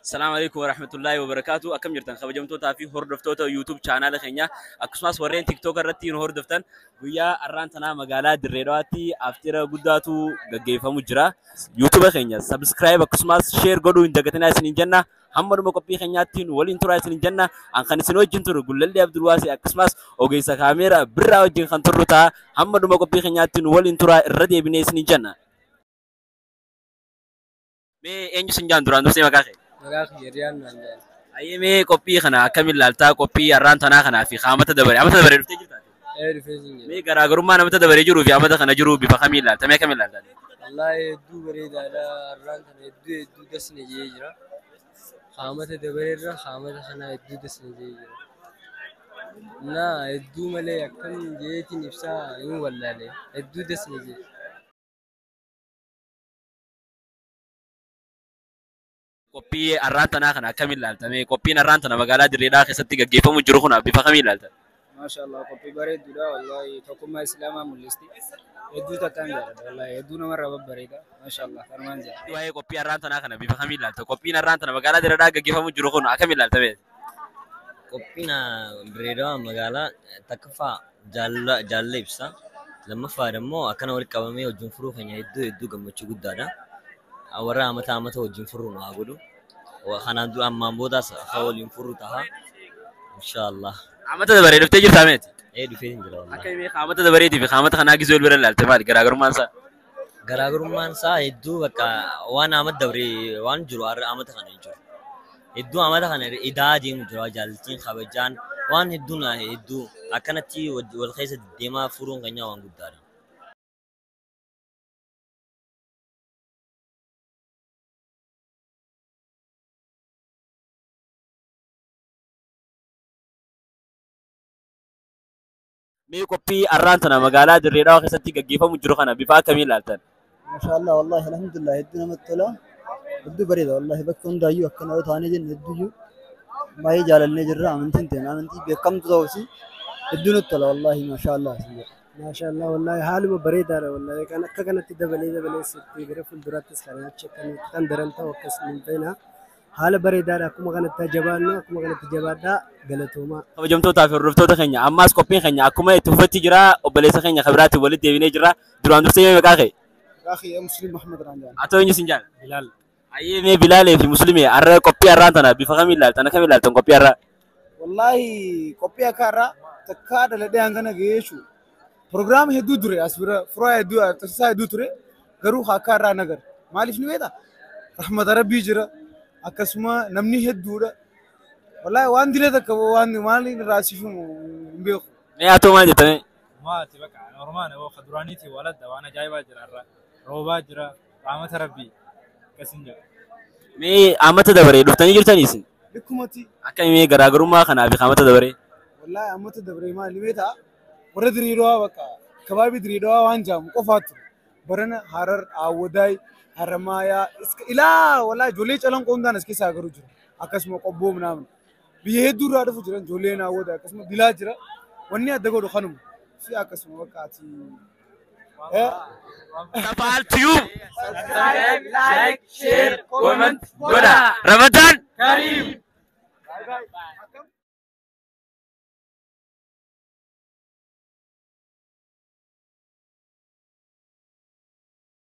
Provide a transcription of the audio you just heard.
السلام عليكم ورحمة الله وبركاته. أكم جرتن خبجمتوتا في هوردفتوتا يوتيوب channel خينيا أكسماس ورين تيك توك رتين هوردفتن ويا أرانتنا مقالة دريراتي أفترا قداتو جيفا مجرا يوتيوب خينيا سبسكرايب أكسماس شير قدو إن دقتنا سنين جنة حمر مكوبي خينيا تين ولين ترى سنين جنة عن خنسنو جنتر قول لي عبد الواسي أكسماس أوجيسا كاميرا برا وجين خنترتا حمر مكوبي خينيا تين ولين ترى الردي بني سنين جنة مي إنجو سنجان دران دوسي مكاخي Maqaa Kiyyariyaan naan jedhan. Ayyemee qophii kana akkamiin ilaaltaa qophii har'aan tanaa kanaa fi qaamata dabaree amata dabaree dhuftee jirtaa? Dhufee siin jedha. Mee garaagarummaa namata dabaree jiruu fi amata kana jiru bifa kamiin ilaalta? Mee kamiin ilaaltaa? Wallaahi hedduu bareedaadha. Har'aan kana hedduu dasne jee jira. Qaamata dabareerra qaamata kana hedduu dasne jee jira. Naa hedduu malee akkam jeetiin ibsaa hin wallaale. Hedduu dasne jee. Qophii har'aan tanaa kana akkamiin ilaalta? Mee qophiin har'aan tana magaalaa Dirreedhaa keessatti gaggeeffamu jiru kun bifa kamiin ilaalta? Maashaallah qophii bareedduudha wallahi tokkummaa islaamaa mul'isti. Hedduu takkaan jaalladha wallahi hedduu namarraa babbareeda maashaallah kanumaan jira. Waa'ee qophii har'aan tanaa kana bifa kamiin ilaalta? Qophiin har'aan tana magaalaa Dirreedhaa gaggeeffamu jiru kun akkamiin ilaalta mee? Qophiin Dirreedhaa magaalaa takkaffaa jaalala ibsa. Lammaffaa immoo akkana walitti qabamee wajjin furuu keenya hedduu gammachuu guddaadha. Warra amata wajjin furuu nu haa godhu. Kanaan dura ammaan boodaas akka waliin furuu ta'a. Inshaallah. Amata dabaree dhuftee jirtaa meeti? Dhufee hin jira wallahi. Akka himee qaamata dabareetii fi qaamata kanaa gizoo bira ilaalte maali garaagarummaan isaa? Garaagarummaan isaa hedduu bakka waan amata dabaree waan jiru amata kana hin jiru. Hedduu amata kana idaa deemu jira jaalaltiin kabajaan waan hedduu akkanatti wal keessa deemaa furuun keenya waan guddaadha. Mee qophii har'aan tana magaalaa Dirreedhaa keessatti gaggeeffamu jiru kana bifa akkamiin ilaaltan? Maashaallah wallahi alhamdulillah hedduu namatti tola. Hedduu bareeda wallahi bakka hundaayyuu akkana yoo taanee jennu hedduuyyuu baay'ee jaalannee jirra amantiin ta'e amantii beekamtu ta'us hedduu nutti tola wallahi maashaallah. Maashaallah wallahi haaluma bareedaadha wallahi kan akka kanatti dabalee sitti gara fuulduraattis kan achi kan daran ta'u akkas hin ta'ina. Haala bareedaadha akkuma kanatti jabaannu akkuma kanatti jabaadhaa galatoomaa. Kabajamtootaa fi hordoftoota keenya ammaas qophiin keenya akkuma itti fufatti jira obboleessa keenya kabiraatti walitti deebinee jira duraan dursee maqaa kee? Maqaa kee Musliim Muhammad Raanjaan. Haa ta'u eenyu sin jaala? Bilaal. Ayyemee Bilaalee fi Musliimee har'a qophii har'aan tana bifa kamiin ilaaltan? Akkamiin ilaaltan qophii har'aa? Wallahi qophii akka har'aa takkaa dhaladhee hangana geessu pirogiraama hedduu ture as bira furaa hedduu taasisaa hedduu ture garuu akka har'aa nagar maaliif ni beektaa? Rahmata Rabbii jira. Akkasuma namni hedduudha. Wallahi waan dilee takka waan maali raasifu hin beeku. Mee haa ta'u maal jettanii? Maati bakka normaana duraaniiti waladda waan ajaa'ibaa jira irra roobaa jira rahmata Rabbii akkasin jira. Mee amata dabaree dhuftanii jirtanii isin? Likkumatti. Akka himee garaagarummaa kanaa fi amata dabaree? Wallahi amata dabaree maali beektaa? Warra Dirreedhaa bakka kabaabii Dirreedhaa waan jaamu qofaatu barana Harar Awwadaay Haramayaa ilaa wallahi ijoollee calanqoo hundaan as keessaa garuu jiru. Akkasuma qobboo minaamin. Biyya hedduu irraa dhufu jiran ijoolleen Awwadaa akkasuma Dilaa jira. Wanni adda godhu kanuma. Si akkasuma bakka ati. Taphaal tiyuub. Subscribe, like, share, comment godhaa. Ramadan Kareem.